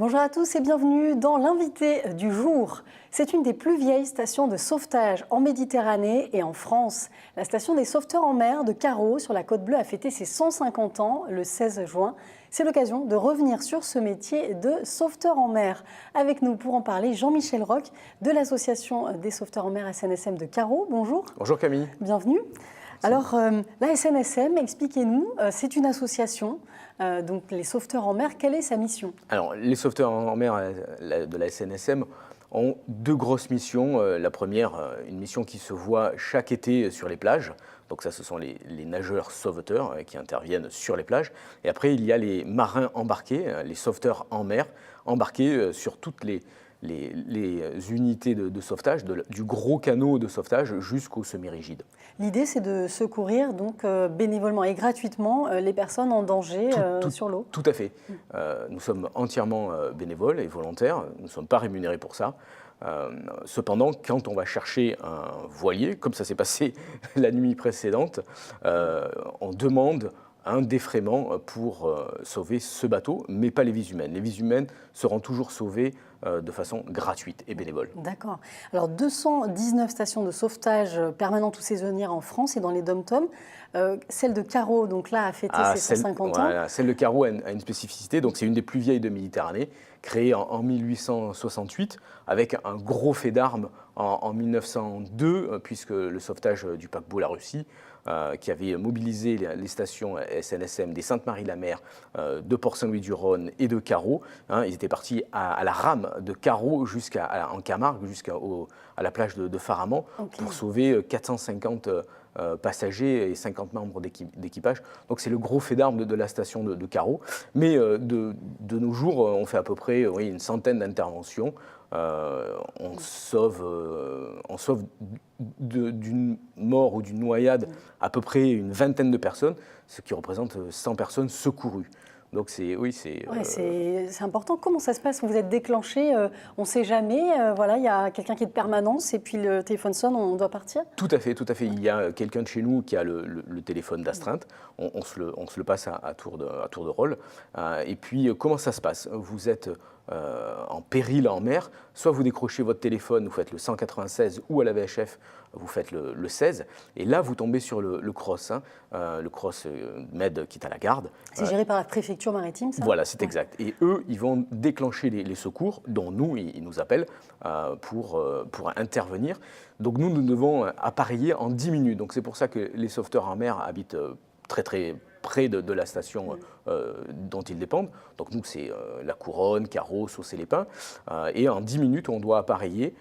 Bonjour à tous et bienvenue dans l'invité du jour. C'est une des plus vieilles stations de sauvetage en Méditerranée et en France. La station des sauveteurs en mer de Carreau sur la Côte Bleue a fêté ses 150 ans le 16 juin. C'est l'occasion de revenir sur ce métier de sauveteur en mer. Avec nous pour en parler, Jean-Michel Roch de l'association des sauveteurs en mer SNSM de Carreau. Bonjour. Bonjour Camille. Bienvenue. Alors, la SNSM, expliquez-nous, c'est une association, donc les sauveteurs en mer, quelle est sa mission? Alors, les sauveteurs en mer de la SNSM ont deux grosses missions. La première, une mission qui se voit chaque été sur les plages. Donc ça, ce sont les nageurs sauveteurs qui interviennent sur les plages. Et après, il y a les marins embarqués, les sauveteurs en mer, embarqués sur toutes les unités de sauvetage, du gros canot de sauvetage jusqu'au semi-rigide. L'idée, c'est de secourir donc bénévolement et gratuitement les personnes en danger sur l'eau. Tout à fait. Nous sommes entièrement bénévoles et volontaires. Nous ne sommes pas rémunérés pour ça. Cependant, quand on va chercher un voilier, comme ça s'est passé la nuit précédente, on demande un défraiement pour sauver ce bateau, mais pas les vies humaines. Les vies humaines seront toujours sauvées de façon gratuite et bénévole. D'accord. Alors 219 stations de sauvetage permanentes ou saisonnières en France et dans les DOM-TOM. Celle de Carreau, donc là, a fêté ses 150 ans. Voilà, celle de Carreau a une spécificité, donc c'est une des plus vieilles de Méditerranée, créée en 1868, avec un gros fait d'armes en 1902, puisque le sauvetage du paquebot La Russie, qui avait mobilisé les stations SNSM des Sainte-Marie-la-Mer, de Port-Saint-Louis-du-Rhône et de Carreau. Ils étaient partis à la rame de Carreau en Camargue jusqu'à la plage de Faraman, pour sauver 450 passagers et 50 membres d'équipage. Donc c'est le gros fait d'armes de la station de Carreau. Mais de nos jours, on fait à peu près une centaine d'interventions. On sauve d'une mort ou d'une noyade à peu près une vingtaine de personnes, ce qui représente 100 personnes secourues. Donc c'est important. Comment ça se passe? Vous êtes déclenché, on ne sait jamais, voilà, il y a quelqu'un qui est de permanence et puis le téléphone sonne, on doit partir? Tout à fait. Il y a quelqu'un de chez nous qui a le téléphone d'astreinte. On se le passe à tour de rôle. Et puis, comment ça se passe? Vous êtes en péril en mer, soit vous décrochez votre téléphone, vous faites le 196, ou à la VHF, vous faites le 16, et là vous tombez sur le CROSS, le CROSS Med qui est à la garde. C'est géré par la préfecture maritime, ça? Voilà, c'est exact. Et eux, ils vont déclencher les secours, dont nous, ils nous appellent pour intervenir. Donc nous devons appareiller en 10 minutes. Donc c'est pour ça que les sauveteurs en mer habitent très très près de la station dont ils dépendent. Donc nous, c'est La Couronne, Carreau, Saucé-les-Pins. Et en 10 minutes, on doit appareiller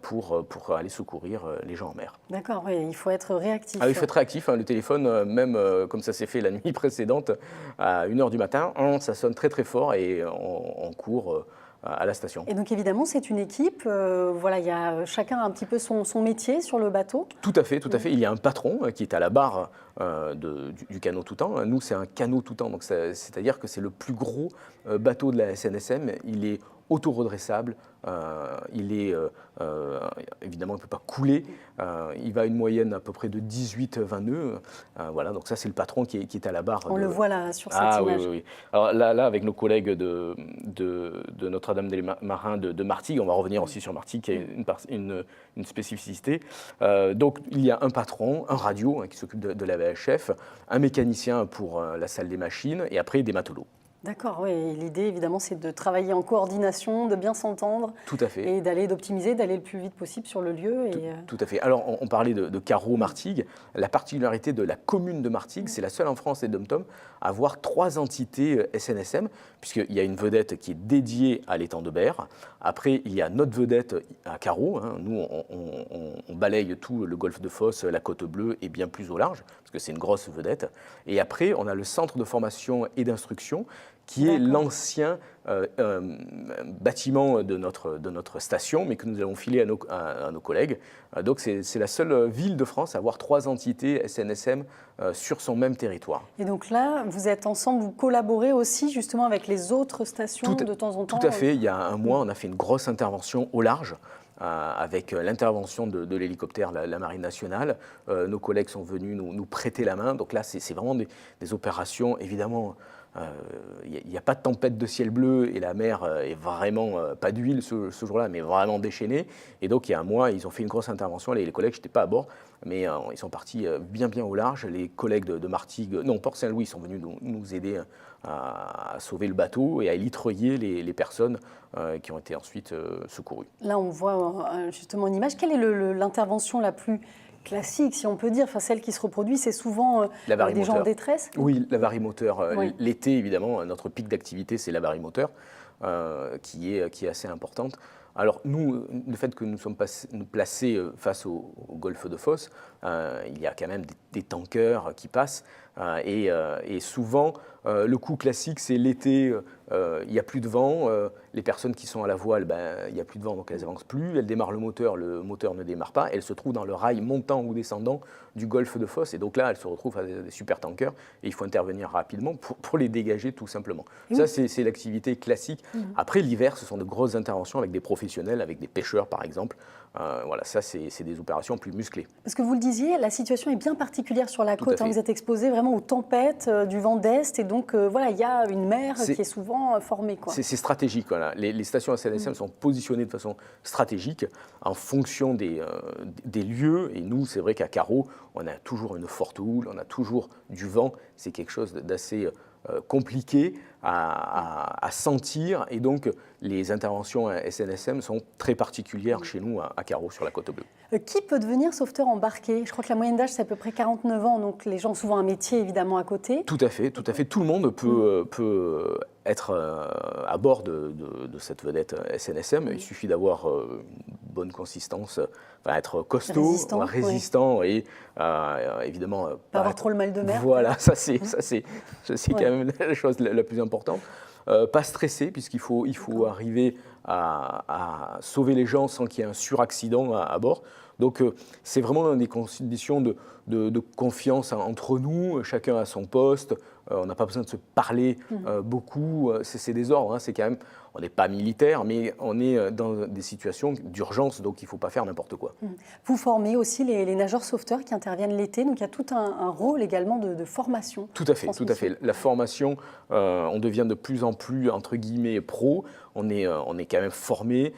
pour aller secourir les gens en mer. D'accord, oui, il faut être réactif. Il faut être réactif. Le téléphone, même comme ça s'est fait la nuit précédente, à 1h du matin, ça sonne très très fort et on court à la station. Et donc évidemment, c'est une équipe, voilà, il y a chacun un petit peu son métier sur le bateau. Tout à fait. Il y a un patron qui est à la barre du canot tout temps. Nous, c'est un canot tout temps, donc c'est-à-dire que c'est le plus gros bateau de la SNSM. Il est auto-redressable, évidemment, il ne peut pas couler, il va à une moyenne à peu près de 18-20 nœuds. Voilà, donc ça, c'est le patron qui est à la barre. On le voit là, sur cette image. Oui. Alors là, avec nos collègues de Notre-Dame-des-Marins de Martigues, on va revenir aussi sur Martigues, qui a une spécificité. Donc, il y a un patron, un radio qui s'occupe de la VHF, un mécanicien pour la salle des machines, et après, des matelots. D'accord, oui. L'idée, évidemment, c'est de travailler en coordination, de bien s'entendre. Tout à fait. Et d'optimiser, d'aller le plus vite possible sur le lieu. Tout à fait. Alors, on parlait de Carreau Martigues. La particularité de la commune de Martigues, c'est la seule en France et DOM-TOM à avoir 3 entités SNSM, puisqu'il y a une vedette qui est dédiée à l'étang de Berre. Après, il y a notre vedette à Carreau. Nous, on balaye tout le golfe de Fos, la Côte Bleue et bien plus au large, parce que c'est une grosse vedette. Et après, on a le centre de formation et d'instruction, qui est l'ancien bâtiment de notre station, mais que nous avons filé à nos collègues. Donc c'est la seule ville de France à avoir 3 entités SNSM sur son même territoire. Et donc là, vous êtes ensemble, vous collaborez aussi justement avec les autres stations de temps en temps? Tout à fait. Il y a un mois, on a fait une grosse intervention au large, avec l'intervention de l'hélicoptère, la Marine nationale. Nos collègues sont venus nous prêter la main. Donc là, c'est vraiment des opérations, évidemment, Il n'y a pas de tempête de ciel bleu et la mer est vraiment pas d'huile ce jour-là, mais vraiment déchaînée. Et donc il y a un mois, ils ont fait une grosse intervention. Les collègues, je n'étais pas à bord, mais ils sont partis bien au large. Les collègues de Martigues, non, Port-Saint-Louis, sont venus nous aider à sauver le bateau et à élitreuiller les personnes qui ont été ensuite secourues. Là, on voit justement une image. Quelle est l'intervention la plus classique, si on peut dire, enfin, celle qui se reproduit, c'est souvent des gens en détresse? Oui, l'avarie-moteur. Oui. L'été, évidemment, notre pic d'activité, c'est l'avarie-moteur, qui est assez importante. Alors nous, le fait que nous sommes placés face au golfe de Fos, il y a quand même des tankers qui passent, et souvent, le coup classique, c'est l'été, il n'y a plus de vent, les personnes qui sont à la voile, il n'y a plus de vent, donc elles n'avancent plus, elles démarrent le moteur ne démarre pas, elles se trouvent dans le rail montant ou descendant du golfe de Fos, et donc là, elles se retrouvent à des super tankers, et il faut intervenir rapidement pour les dégager tout simplement. Ça, c'est l'activité classique. Après, l'hiver, ce sont de grosses interventions avec des professionnels, avec des pêcheurs par exemple. Voilà, ça, c'est des opérations plus musclées. Parce que vous le disiez, la situation est bien particulière sur la côte. Vous êtes exposé vraiment aux tempêtes du vent d'Est, et donc voilà, il y a une mer qui est souvent formée. C'est stratégique. Voilà. Les stations SNSM sont positionnées de façon stratégique en fonction des lieux. Et nous, c'est vrai qu'à Carreau, on a toujours une forte houle, on a toujours du vent. C'est quelque chose d'assez compliqué à sentir, et donc les interventions SNSM sont très particulières chez nous à Carreau sur la Côte Bleue. Qui peut devenir sauveteur embarqué? Je crois que la moyenne d'âge c'est à peu près 49 ans, donc les gens ont souvent un métier évidemment à côté. Tout à fait, tout le monde peut être à bord de cette vedette SNSM. Il suffit d'avoir une bonne consistance, être costaud, résistant et évidemment pas avoir trop le mal de mer. Voilà, ça c'est quand même la chose la plus importante. Pas stressé, puisqu'il faut arriver à sauver les gens sans qu'il y ait un suraccident à bord. Donc c'est vraiment des conditions de confiance entre nous, chacun à son poste. On n'a pas besoin de se parler beaucoup, c'est des ordres, c'est quand même, on n'est pas militaire, mais on est dans des situations d'urgence, donc il ne faut pas faire n'importe quoi. Vous formez aussi les nageurs sauveteurs qui interviennent l'été, donc il y a tout un rôle également de formation. Tout à fait. La formation, on devient de plus en plus, entre guillemets, pro. On est quand même formé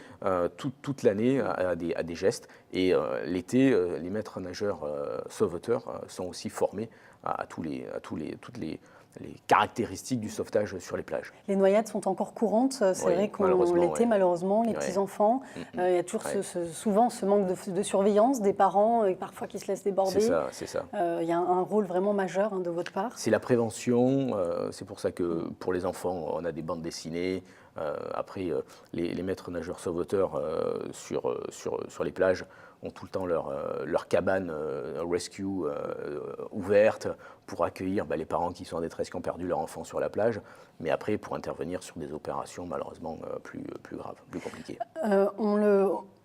toute l'année à des gestes, et l'été, les maîtres nageurs sauveteurs sont aussi formés à toutes les caractéristiques du sauvetage sur les plages. Les noyades sont encore courantes, c'est vrai qu'on l'été, malheureusement, les petits-enfants, il y a toujours souvent ce manque de surveillance des parents, parfois qui se laissent déborder. C'est ça. Il y a un rôle vraiment majeur de votre part. C'est la prévention, c'est pour ça que pour les enfants, on a des bandes dessinées. Après, les maîtres nageurs sauveteurs sur les plages ont tout le temps leur cabane rescue ouverte pour accueillir les parents qui sont en détresse, qui ont perdu leur enfant sur la plage, mais après pour intervenir sur des opérations malheureusement plus graves, plus compliquées.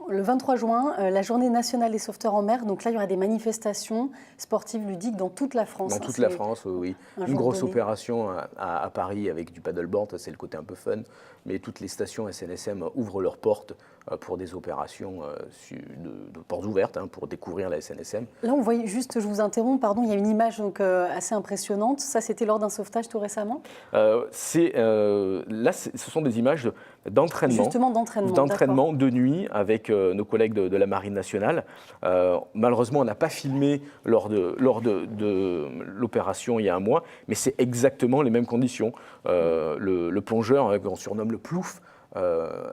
Le 23 juin, la journée nationale des sauveteurs en mer, donc là il y aura des manifestations sportives ludiques dans toute la France. Dans toute la France, oui. Une grosse opération à Paris avec du paddleboard, c'est le côté un peu fun, mais toutes les stations SNSM ouvrent leurs portes pour des opérations de portes ouvertes, pour découvrir la SNSM. Là on voit juste, je vous interromps, pardon, il y a une image donc, assez impressionnante. Ça c'était lors d'un sauvetage tout récemment? Là ce sont des images d'entraînement. Justement d'entraînement de nuit avec nos collègues de la Marine nationale. Malheureusement, on n'a pas filmé lors de l'opération il y a un mois, mais c'est exactement les mêmes conditions. Le plongeur, qu'on surnomme le plouf,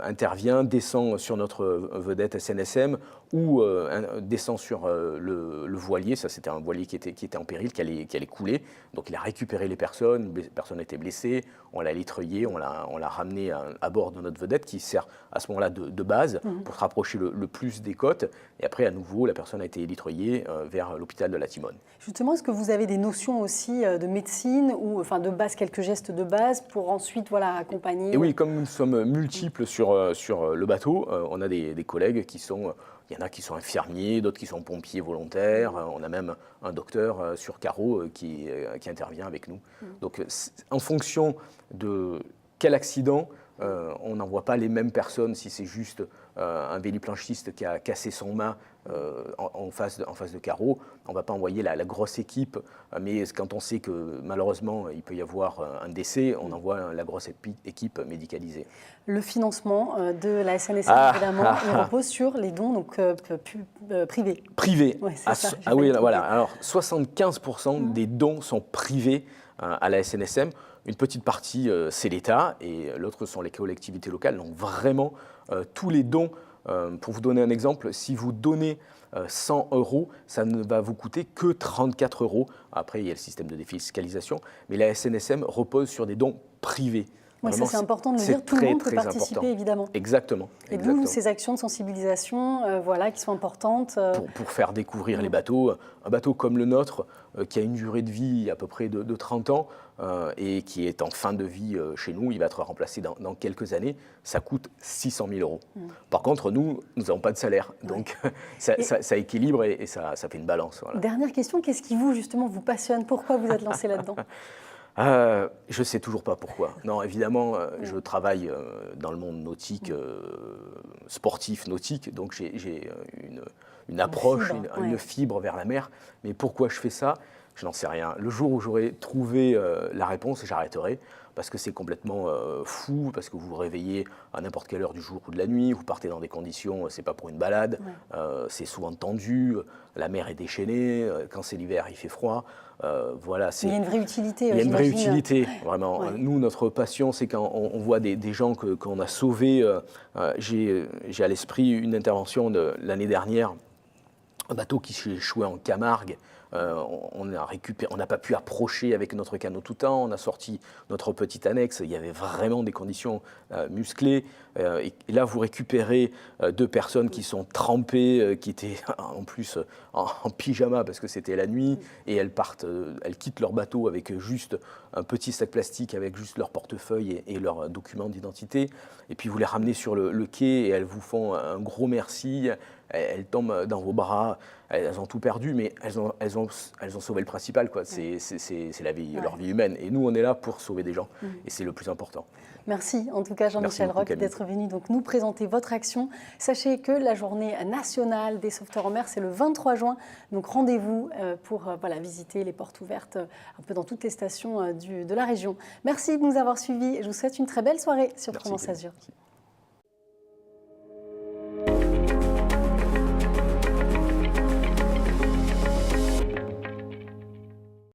intervient, descend sur notre vedette SNSM ou descend sur le voilier. Ça, c'était un voilier qui était en péril, qui allait couler. Donc, il a récupéré les personnes étaient blessées, on l'a élitreuillé, on l'a ramené à bord de notre vedette qui sert à ce moment-là de base pour se rapprocher le plus des côtes. Et après, à nouveau, la personne a été élitreuillée vers l'hôpital de la Timone. Justement, est-ce que vous avez des notions aussi de médecine ou enfin de base, quelques gestes de base pour ensuite accompagner? Et oui, comme nous sommes multiples sur le bateau, on a des collègues qui sont... Il y en a qui sont infirmiers, d'autres qui sont pompiers volontaires. On a même un docteur sur Carreau qui intervient avec nous. Donc, en fonction de quel accident On n'en voit pas les mêmes personnes si c'est juste un véliplanchiste qui a cassé son mât en face de carreau. On ne va pas envoyer la grosse équipe, mais quand on sait que malheureusement il peut y avoir un décès, on envoie la grosse équipe médicalisée. Le financement de la SNSM, évidemment, il repose sur les dons donc, privés. Privés. Ouais, oui, voilà. Alors 75% des dons sont privés à la SNSM. Une petite partie, c'est l'État et l'autre sont les collectivités locales. Donc vraiment, tous les dons, pour vous donner un exemple, si vous donnez 100 €, ça ne va vous coûter que 34 €. Après, il y a le système de défiscalisation, mais la SNSM repose sur des dons privés. Oui, ça c'est important de le dire, tout le monde peut participer important. Évidemment. Exactement. Et d'où ces actions de sensibilisation voilà, qui sont importantes. Pour faire découvrir les bateaux. Un bateau comme le nôtre, qui a une durée de vie à peu près de 30 ans et qui est en fin de vie chez nous, il va être remplacé dans quelques années, ça coûte 600 000 €. Par contre, nous n'avons pas de salaire, donc ça équilibre et ça fait une balance. Voilà. Dernière question, qu'est-ce qui justement vous passionne? Pourquoi vous êtes lancé là-dedans? Je ne sais toujours pas pourquoi. Non, évidemment, je travaille dans le monde nautique, sportif nautique, donc j'ai une approche, une fibre vers la mer. Mais pourquoi je fais ça? Je n'en sais rien. Le jour où j'aurai trouvé la réponse, j'arrêterai. Parce que c'est complètement fou, parce que vous vous réveillez à n'importe quelle heure du jour ou de la nuit, vous partez dans des conditions, c'est pas pour une balade, c'est souvent tendu, la mer est déchaînée, quand c'est l'hiver, il fait froid. Voilà, il y a une vraie utilité. Il y a une vraie utilité, vraiment. Ouais. Nous, notre passion, c'est quand on voit des gens qu'on a sauvés. J'ai à l'esprit une intervention de l'année dernière, un bateau qui s'est échoué en Camargue. On n'a pas pu approcher avec notre canot tout temps, on a sorti notre petite annexe, il y avait vraiment des conditions musclées. Et là, vous récupérez deux personnes qui sont trempées, qui étaient en plus en pyjama parce que c'était la nuit, et elles quittent leur bateau avec juste un petit sac plastique avec juste leur portefeuille et leurs documents d'identité. Et puis vous les ramenez sur le quai et elles vous font un gros merci. Elles tombent dans vos bras, elles ont tout perdu, mais elles ont sauvé le principal, quoi. C'est la vie, leur vie humaine. Et nous, on est là pour sauver des gens, et c'est le plus important. Merci en tout cas Jean-Michel Roch d'être venu donc nous présenter votre action. Sachez que la journée nationale des sauveteurs en mer, c'est le 23 juin. Donc rendez-vous pour visiter les portes ouvertes un peu dans toutes les stations de la région. Merci de nous avoir suivis. Je vous souhaite une très belle soirée sur Provence Azur. Merci.